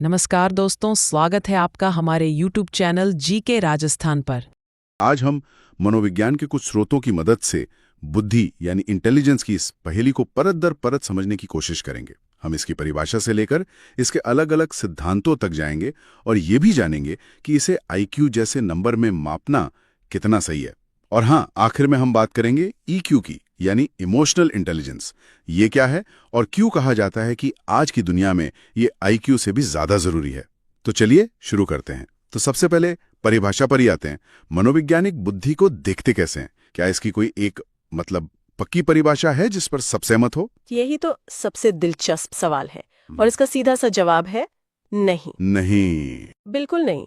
नमस्कार दोस्तों, स्वागत है आपका हमारे YouTube चैनल जीके राजस्थान पर। आज हम मनोविज्ञान के कुछ स्रोतों की मदद से बुद्धि यानी इंटेलिजेंस की इस पहेली को परत दर परत समझने की कोशिश करेंगे। हम इसकी परिभाषा से लेकर इसके अलग अलग सिद्धांतों तक जाएंगे और ये भी जानेंगे कि इसे IQ जैसे नंबर में मापना कितना सही है। और हाँ, आखिर में हम बात करेंगे EQ की, यानी इमोशनल इंटेलिजेंस। ये क्या है और क्यों कहा जाता है कि आज की दुनिया में ये IQ से भी ज्यादा जरूरी है। तो चलिए शुरू करते हैं। तो सबसे पहले परिभाषा पर ही आते हैं। मनोवैज्ञानिक बुद्धि को देखते कैसे हैं? क्या इसकी कोई एक पक्की परिभाषा है जिस पर सब सहमत हो? यही तो सबसे दिलचस्प सवाल है और इसका सीधा सा जवाब है नहीं। नहीं। बिल्कुल नहीं।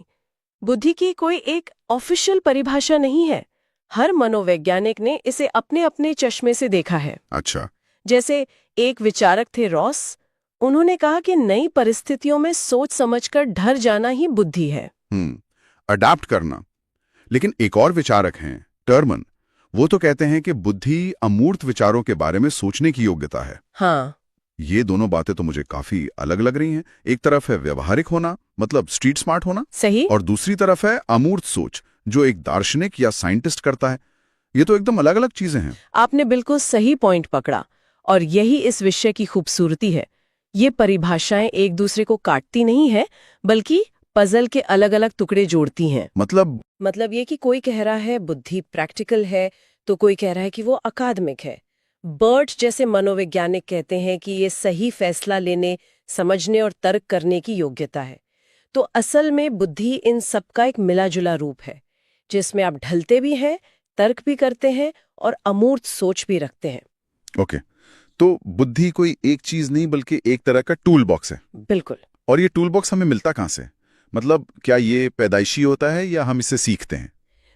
बुद्धि की कोई एक ऑफिशियल परिभाषा नहीं है। हर मनोवैज्ञानिक ने इसे अपने अपने चश्मे से देखा है। अच्छा। जैसे एक विचारक थे रॉस, उन्होंने कहा कि नई परिस्थितियों में सोच समझकर ढल जाना ही बुद्धि है। अडाप्ट करना। लेकिन एक और विचारक हैं, टर्मन। वो तो कहते हैं कि बुद्धि अमूर्त विचारों के बारे में सोचने की योग्यता है। हाँ, ये दोनों बातें तो मुझे काफी अलग लग रही हैं। एक तरफ है व्यवहारिक होना, मतलब स्ट्रीट स्मार्ट होना, सही। और दूसरी तरफ है अमूर्त सोच, जो एक दार्शनिक या साइंटिस्ट करता है। ये तो एकदम अलग अलग चीजें हैं। आपने बिल्कुल सही पॉइंट पकड़ा और यही इस विषय की खूबसूरती है। ये परिभाषाएं एक दूसरे को काटती नहीं है, बल्कि पजल के अलग अलग टुकड़े जोड़ती हैं। मतलब ये कि कोई कह रहा है बुद्धि प्रैक्टिकल है, तो कोई कह रहा है कि वो अकादमिक है। बर्ट जैसे मनोवैज्ञानिक कहते हैं कि ये सही फैसला लेने, समझने और तर्क करने की योग्यता है। तो असल में बुद्धि इन सबका एक मिला-जुला रूप है, जिसमें आप ढलते भी हैं, तर्क भी करते हैं और अमूर्त सोच भी रखते हैं। ओके, तो बुद्धि कोई एक चीज नहीं बल्कि एक तरह का टूल बॉक्स है। बिल्कुल। और ये टूल बॉक्स हमें मिलता कहाँ से? मतलब क्या ये पैदाइशी होता है या हम इसे सीखते हैं?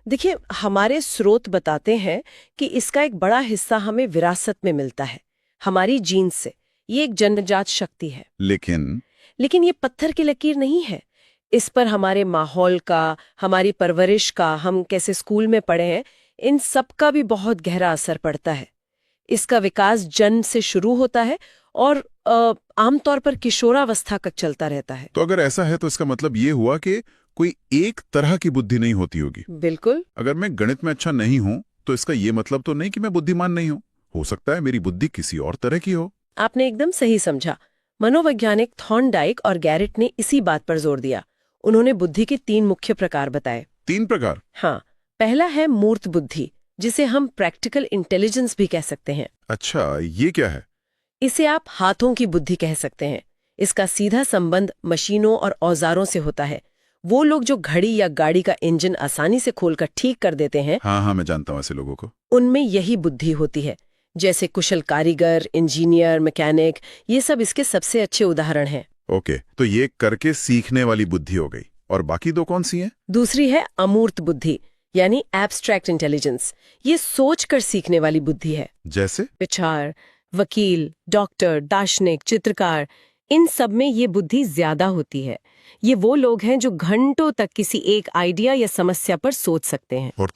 देखिए, हमारे स्रोत बताते हैं कि इसका एक बड़ा हिस्सा हमें विरासत में मिलता है, हमारी जीन से। ये एक जन्मजात शक्ति है। लेकिन ये पत्थर की लकीर नहीं है। इस पर हमारे माहौल का, हमारी परवरिश का, हम कैसे स्कूल में पढ़े हैं, इन सब का भी बहुत गहरा असर पड़ता है। इसका विकास जन्म से शुरू होता है और आमतौर पर किशोरावस्था तक चलता रहता है। तो अगर ऐसा है तो इसका मतलब ये हुआ कि कोई एक तरह की बुद्धि नहीं होती होगी। बिल्कुल। अगर मैं गणित में अच्छा नहीं हूं तो इसका ये मतलब तो नहीं कि मैं बुद्धिमान नहीं हूं। हो सकता है मेरी बुद्धि किसी और तरह की हो। आपने एकदम सही समझा। मनोवैज्ञानिक थॉर्नडाइक और गैरेट ने इसी बात पर जोर दिया। उन्होंने बुद्धि के 3 मुख्य प्रकार बताए। 3 प्रकार? हाँ। पहला है मूर्त बुद्धि, जिसे हम प्रैक्टिकल इंटेलिजेंस भी कह सकते हैं। अच्छा, ये क्या है? इसे आप हाथों की बुद्धि कह सकते हैं। इसका सीधा संबंध मशीनों और औजारों से होता है। वो लोग जो घड़ी या गाड़ी का इंजन आसानी से खोलकर ठीक कर देते हैं, हाँ, मैं जानता हूँ ऐसे लोगों को। उनमें यही बुद्धि होती है। जैसे कुशल कारीगर, इंजीनियर, मैकेनिक, ये सब इसके सबसे अच्छे उदाहरण हैं। ओके, तो ये करके सीखने वाली बुद्धि हो गई। और बाकी 2 कौन सी हैं? दूसरी है अमूर्त बुद्धि, यानी एब्स्ट्रैक्ट इंटेलिजेंस। ये सोचकर सीखने वाली बुद्धि है। जैसे? विचार, वकील, डॉक्टर, दार्शनिक, चित्रकार, इन सब में ये बुद्धि ज्यादा होती है। ये वो लोग हैं जो घंटों तक किसी एक आइडिया या समस्या पर सोच सकते हैं। और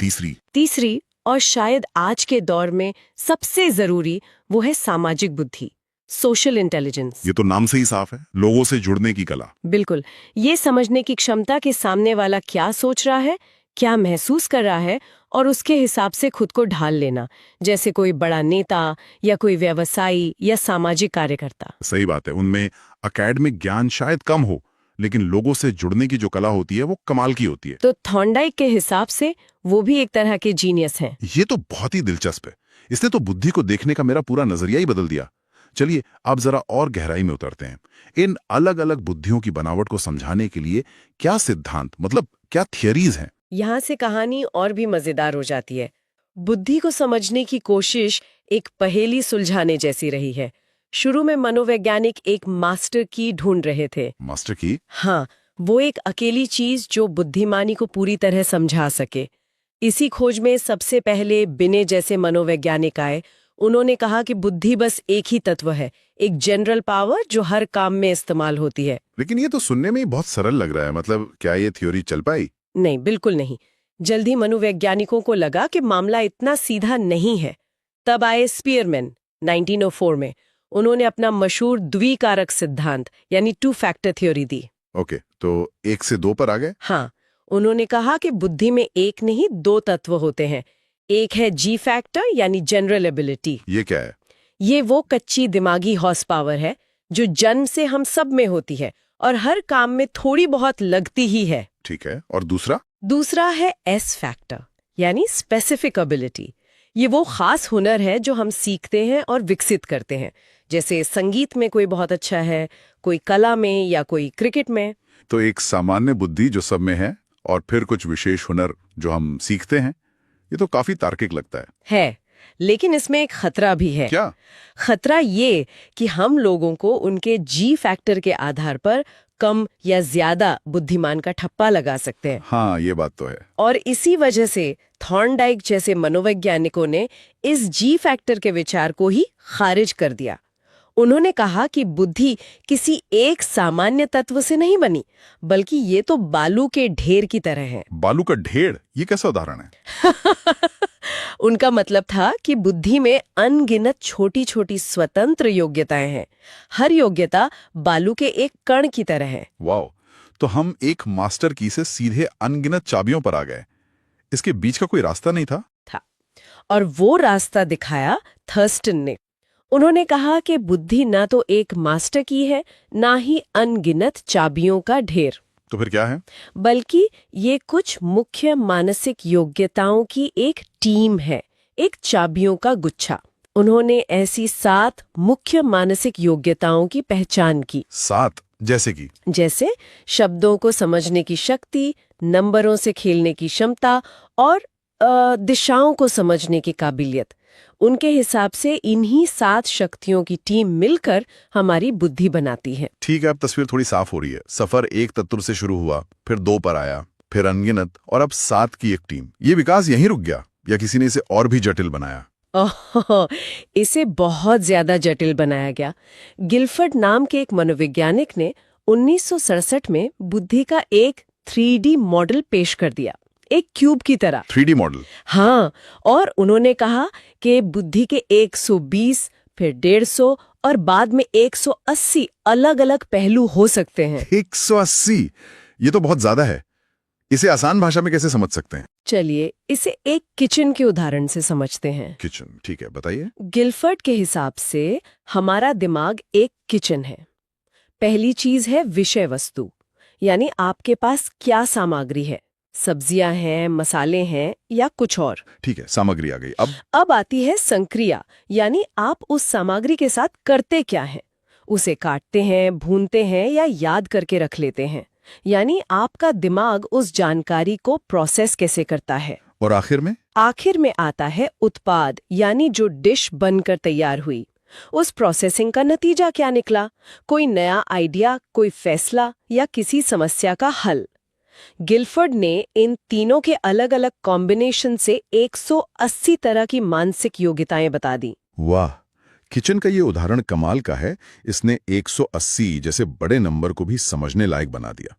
तीसरी और शायद आज के दौर में सबसे जरूरी, वो है सामाजिक बुद्धि, सोशल इंटेलिजेंस। ये तो नाम से ही साफ है, लोगों से जुड़ने की कला। बिल्कुल। ये समझने की क्षमता कि सामने वाला क्या सोच रहा है, क्या महसूस कर रहा है, और उसके हिसाब से खुद को ढाल लेना, जैसे कोई बड़ा नेता या कोई व्यवसायी या सामाजिक कार्यकर्ता। सही बात है, उनमें एकेडमिक ज्ञान शायद कम हो, लेकिन लोगों से जुड़ने की जो कला होती है वो कमाल की होती है। तो थॉर्नडाइक के हिसाब से वो भी एक तरह के जीनियस हैं। ये तो बहुत ही दिलचस्प है। इसने तो बुद्धि को देखने का मेरा पूरा नजरिया ही बदल दिया। चलिए अब जरा और गहराई में उतरते हैं। इन अलग अलग बुद्धियों की बनावट को समझाने के लिए क्या सिद्धांत, मतलब क्या थियरीज हैं? यहाँ से कहानी और भी मजेदार हो जाती है। बुद्धि को समझने की कोशिश एक पहेली सुलझाने जैसी रही है। शुरू में मनोवैज्ञानिक एक मास्टर की ढूंढ रहे थे। मास्टर की? हाँ, वो एक अकेली चीज जो बुद्धिमानी को पूरी तरह समझा सके। इसी खोज में सबसे पहले बिने जैसे मनोवैज्ञानिक आए। उन्होंने कहा कि बुद्धि बस एक ही तत्व है, एक जनरल पावर जो हर काम में इस्तेमाल होती है। लेकिन ये तो सुनने में ही बहुत सरल लग रहा है। मतलब क्या ये थ्योरी चल पाई? नहीं, बिल्कुल नहीं। जल्दी मनोवैज्ञानिकों को लगा कि मामला इतना सीधा नहीं है। तब आए स्पीयरमैन 1904 में। उन्होंने अपना मशहूर द्विकारक सिद्धांत यानी 2 फैक्टर थ्योरी दी। ओके, तो 1 से 2 पर आ गए। हाँ, उन्होंने कहा कि बुद्धि में एक नहीं 2 तत्व होते हैं। एक है जी फैक्टर यानी जनरल एबिलिटी। ये क्या है? ये वो कच्ची दिमागी हॉर्स पावर है जो जन्म से हम सब में होती है और हर काम में थोड़ी बहुत लगती ही है। ठीक है, और दूसरा? दूसरा है एस फैक्टर यानी स्पेसिफिक एबिलिटी। ये वो खास हुनर है जो हम सीखते हैं और विकसित करते हैं, जैसे संगीत में कोई बहुत अच्छा है, कोई कला में या कोई क्रिकेट में। तो एक सामान्य बुद्धि जो सब में है और फिर कुछ विशेष हुनर जो हम सीखते हैं, ये तो काफी तार्किक लगता है। लेकिन इसमें एक खतरा भी है। क्या? खतरा ये कि हम लोगों को उनके जी फैक्टर के आधार पर कम या ज्यादा बुद्धिमान का ठप्पा लगा सकते हैं। हाँ, ये बात तो है। और इसी वजह से थॉर्नडाइक जैसे मनोवैज्ञानिकों ने इस जी फैक्टर के विचार को ही खारिज कर दिया। उन्होंने कहा कि बुद्धि किसी एक सामान्य तत्व से नहीं बनी, बल्कि ये तो बालू के ढेर की तरह है। बालू का ढेर? ये कैसा उदाहरण है? उनका मतलब था कि बुद्धि में अनगिनत छोटी छोटी स्वतंत्र योग्यताएं हैं। हर योग्यता बालू के एक कण की तरह है। वाह! तो हम एक मास्टर की से सीधे अनगिनत चाबियों पर आ गए। इसके बीच का कोई रास्ता नहीं था? और वो रास्ता दिखाया थर्स्टन ने। उन्होंने कहा कि बुद्धि ना तो एक मास्टर की है, ना ही अनगिनत चाबियों का ढेर। तो फिर क्या है? बल्कि ये कुछ मुख्य मानसिक योग्यताओं की एक टीम है, एक चाबियों का गुच्छा। उन्होंने ऐसी 7 मुख्य मानसिक योग्यताओं की पहचान की। 7? जैसे कि? जैसे शब्दों को समझने की शक्ति, नंबरों से खेलने की क्षमता और दिशाओं को समझने की काबिलियत। उनके हिसाब से इन्हीं 7 शक्तियों की टीम मिलकर हमारी बुद्धि बनाती है। ठीक है, अब तस्वीर थोड़ी साफ हो रही है। सफर एक तत्व से शुरू हुआ, फिर 2 पर आया, फिर अनगिनत और अब 7 की एक टीम। ये विकास यहीं रुक गया या किसी ने इसे और भी जटिल बनाया? ओह, इसे बहुत ज्यादा जटिल बनाया गया। गिलफर्ड नाम के एक मनोवैज्ञानिक ने 1967 में बुद्धि का एक 3D मॉडल पेश कर दिया, एक क्यूब की तरह। 3D model? हाँ, और उन्होंने कहा कि बुद्धि के 120, फिर 150 और बाद में 180 अलग-अलग पहलू हो सकते हैं। 180? ये तो बहुत ज्यादा है। इसे आसान भाषा में कैसे समझ सकते हैं? चलिए इसे एक किचन के उदाहरण से समझते हैं। किचन, ठीक है, बताइए। गिलफर्ड के हिसाब से हमारा दिमाग एक किचन है। पहली चीज है विषय वस्तु, यानी आपके पास क्या सामग्री है, सब्जियां हैं, मसाले हैं या कुछ और। ठीक है, सामग्री आ गई। अब आती है संक्रिया, यानी आप उस सामग्री के साथ करते क्या हैं। उसे काटते हैं, भूनते हैं या याद करके रख लेते हैं, यानी आपका दिमाग उस जानकारी को प्रोसेस कैसे करता है। और आखिर में आता है उत्पाद, यानी जो डिश बनकर तैयार हुई, उस प्रोसेसिंग का नतीजा क्या निकला, कोई नया आइडिया, कोई फैसला या किसी समस्या का हल। गिलफर्ड ने इन तीनों के अलग अलग कॉम्बिनेशन से 180 तरह की मानसिक योग्यताएं बता दी। वाह! किचन का ये उदाहरण कमाल का है। इसने 180 जैसे बड़े नंबर को भी समझने लायक बना दिया।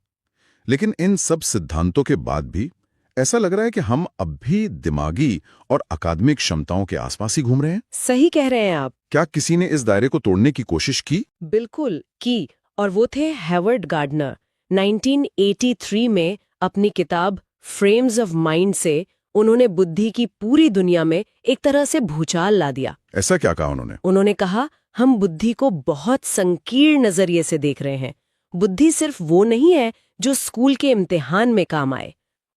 लेकिन इन सब सिद्धांतों के बाद भी ऐसा लग रहा है कि हम अब भी दिमागी और अकादमिक क्षमताओं के आसपास ही घूम रहे हैं। सही कह रहे हैं आप। क्या किसी ने इस दायरे को तोड़ने की कोशिश की? बिल्कुल की, और वो थे हेवर्ड गार्डनर। 1983 में अपनी किताब फ्रेम्स ऑफ माइंड से उन्होंने बुद्धि की पूरी दुनिया में एक तरह से भूचाल ला दिया। ऐसा क्या कहा उन्होंने? उन्होंने कहा, हम बुद्धि को बहुत संकीर्ण नजरिए से देख रहे हैं। बुद्धि सिर्फ वो नहीं है जो स्कूल के इम्तिहान में काम आए।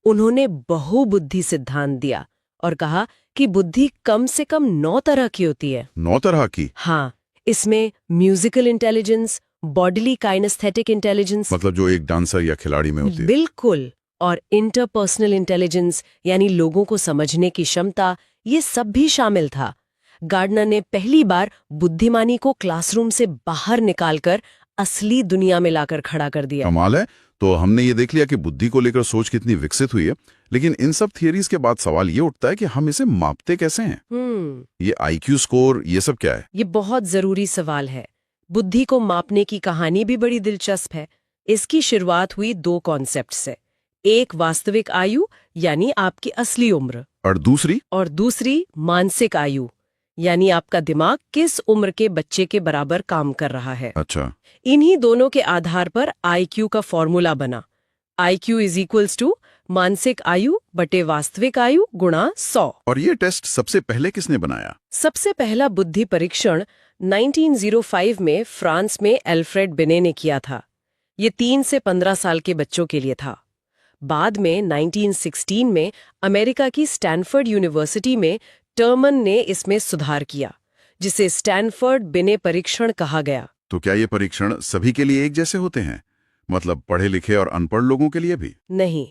उन्होंने बहुबुद्धि सिद्धांत दिया और कहा कि बुद्धि कम से कम 9 तरह की होती है। 9 तरह की? हाँ, इसमें musical intelligence, bodily kinesthetic intelligence, मतलब जो एक डांसर या खिलाड़ी में होती है। बिल्कुल, और इंटरपर्सनल इंटेलिजेंस यानी लोगों को समझने की क्षमता, ये सब भी शामिल था। गार्डनर ने पहली बार बुद्धिमानी को क्लासरूम से बाहर निकालकर असली दुनिया में लाकर खड़ा कर दिया। कमाल है। तो हमने ये देख लिया कि बुद्धि को लेकर सोच कितनी विकसित हुई है, लेकिन इन सब थियरीज के बाद सवाल ये उठता है कि हम इसे मापते कैसे हैं? ये IQ स्कोर, ये सब क्या है? ये बहुत जरूरी सवाल है। बुद्धि को मापने की कहानी भी बड़ी दिलचस्प है। इसकी शुरुआत हुई 2 कॉन्सेप्ट से। एक वास्तविक आयु यानी आपकी असली उम्र, और दूसरी मानसिक आयु यानी आपका दिमाग किस उम्र के बच्चे के बराबर काम कर रहा है। अच्छा। इन्हीं दोनों के आधार पर IQ का फॉर्मूला बना। IQ = मानसिक आयु बटे वास्तविक आयु गुणा 100। और ये टेस्ट सबसे पहले किसने बनाया? सबसे पहला बुद्धि परीक्षण 1905 में फ्रांस में एल्फ्रेड बिने ने किया था। ये 3 से 15 साल के बच्चों के लिए था। बाद में 1916 में अमेरिका की स्टैनफोर्ड यूनिवर्सिटी में टर्मन ने इसमें सुधार किया, जिसे स्टैनफोर्ड बिने परीक्षण कहा गया। तो क्या ये परीक्षण सभी के लिए एक जैसे होते हैं? मतलब पढ़े लिखे और अनपढ़ लोगों के लिए भी? नहीं,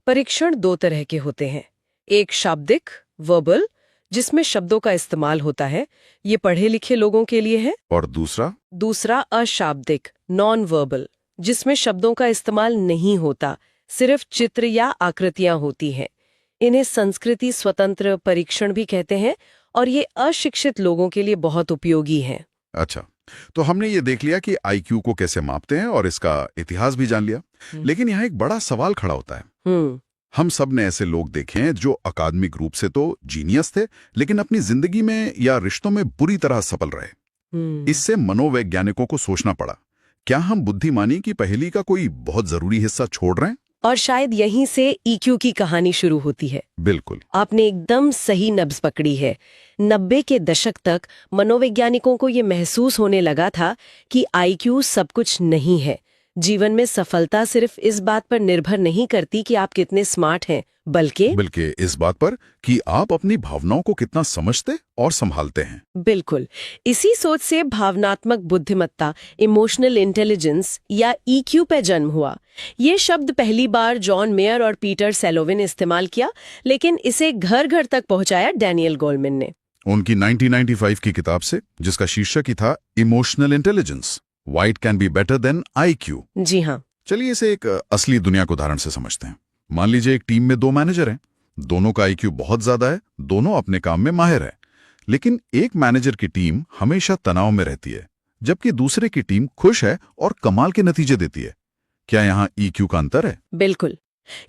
परीक्षण 2 तरह के होते हैं। एक शाब्दिक वर्बल, जिसमें शब्दों का इस्तेमाल होता है, ये पढ़े लिखे लोगों के लिए है। और दूसरा अशाब्दिक नॉन वर्बल, जिसमें शब्दों का इस्तेमाल नहीं होता, सिर्फ चित्र या आकृतियां होती हैं। इन्हें संस्कृति स्वतंत्र परीक्षण भी कहते हैं और ये अशिक्षित लोगों के लिए बहुत उपयोगी हैं। अच्छा, तो हमने ये देख लिया कि IQ को कैसे मापते हैं और इसका इतिहास भी जान लिया। लेकिन यहाँ एक बड़ा सवाल खड़ा होता है। हम सब ने ऐसे लोग देखे हैं जो अकादमिक रूप से तो जीनियस थे, लेकिन अपनी जिंदगी में या रिश्तों में बुरी तरह सफल रहे। इससे मनोवैज्ञानिकों को सोचना पड़ा, क्या हम बुद्धिमानी की पहेली का कोई बहुत जरूरी हिस्सा छोड़ रहे हैं? और शायद यहीं से EQ की कहानी शुरू होती है। बिल्कुल, आपने एकदम सही नब्ज पकड़ी है। 90 के दशक तक मनोवैज्ञानिकों को ये महसूस होने लगा था कि IQ सब कुछ नहीं है। जीवन में सफलता सिर्फ इस बात पर निर्भर नहीं करती कि आप कितने स्मार्ट हैं, बल्कि इस बात पर कि आप अपनी भावनाओं को कितना समझते और संभालते हैं। बिल्कुल। इसी सोच से भावनात्मक बुद्धिमत्ता, इमोशनल इंटेलिजेंस या EQ पे जन्म हुआ। ये शब्द पहली बार जॉन मेयर और पीटर सेलोवे ने इस्तेमाल किया, लेकिन इसे घर घर तक पहुंचाया डैनियल गोलमैन ने। उनकी 1995 की किताब से, जिसका शीर्षक ही था emotional intelligence, Why it can be better than IQ। जी हाँ। चलिए इसे एक असली दुनिया के उदाहरण से समझते हैं। मान लीजिए एक टीम में 2 मैनेजर हैं, दोनों का IQ बहुत ज्यादा है, दोनों अपने काम में माहिर है, लेकिन एक मैनेजर की टीम हमेशा तनाव में रहती है, जबकि दूसरे की टीम खुश है और कमाल के नतीजे देती है। क्या यहाँ EQ का अंतर है? बिल्कुल,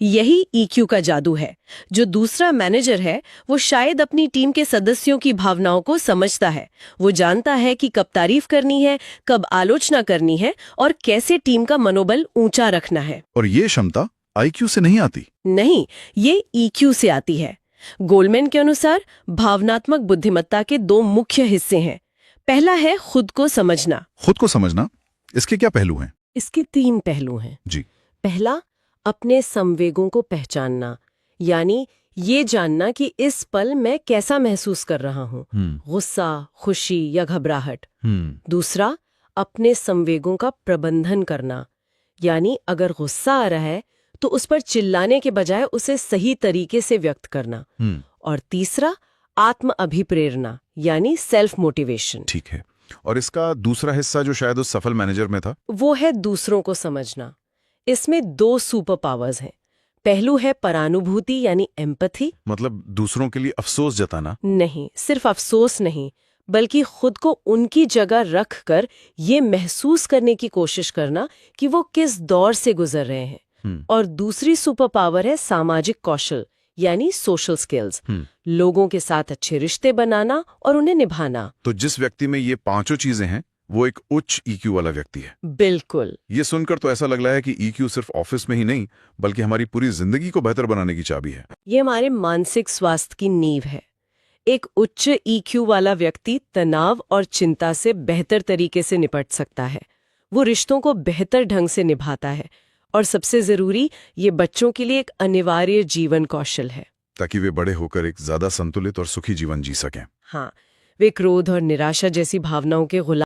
यही EQ का जादू है। जो दूसरा मैनेजर है वो शायद अपनी टीम के सदस्यों की भावनाओं को समझता है। वो जानता है कि कब तारीफ करनी है, कब आलोचना करनी है और कैसे टीम का मनोबल ऊंचा रखना है। और ये क्षमता IQ से नहीं आती? नहीं, ये EQ से आती है। गोलमैन के अनुसार भावनात्मक बुद्धिमत्ता के 2 मुख्य हिस्से हैं। पहला है खुद को समझना। खुद को समझना, इसके क्या पहलू हैं? इसके 3 पहलू हैं। जी। पहला, अपने संवेगों को पहचानना, यानी ये जानना कि इस पल मैं कैसा महसूस कर रहा हूँ, गुस्सा, खुशी या घबराहट। दूसरा, अपने संवेगों का प्रबंधन करना, यानी अगर गुस्सा आ रहा है तो उस पर चिल्लाने के बजाय उसे सही तरीके से व्यक्त करना। और तीसरा, आत्म अभिप्रेरणा, यानी सेल्फ मोटिवेशन। ठीक है। और इसका दूसरा हिस्सा जो शायद उस सफल मैनेजर में था, वो है दूसरों को समझना। इसमें 2 सुपर पावर्स हैं। पहलू है परानुभूति यानी एम्पैथी। मतलब दूसरों के लिए अफसोस जताना? नहीं, सिर्फ अफसोस नहीं, बल्कि खुद को उनकी जगह रख कर ये महसूस करने की कोशिश करना कि वो किस दौर से गुजर रहे हैं। और दूसरी सुपर पावर है सामाजिक कौशल, यानी सोशल स्किल्स। लोगों के साथ अच्छे रिश्ते बनाना और उन्हें निभाना। तो जिस व्यक्ति में ये 5 चीजें हैं वो एक उच्च EQ वाला व्यक्ति है। बिल्कुल। ये सुनकर तो ऐसा लग रहा है कि EQ सिर्फ ऑफिस में ही नहीं, बल्कि हमारी पूरी जिंदगी को बेहतर बनाने की चाबी है। ये हमारे मानसिक स्वास्थ्य की नींव है। एक उच्च EQ वाला व्यक्ति तनाव और चिंता से बेहतर तरीके से निपट सकता है। वो रिश्तों को बेहतर ढंग से निभाता है और सबसे जरूरी, ये बच्चों के लिए एक अनिवार्य जीवन कौशल है, ताकि वे बड़े होकर एक ज्यादा संतुलित और सुखी जीवन जी सकें। हाँ, वे क्रोध और निराशा जैसी भावनाओं के गुलाम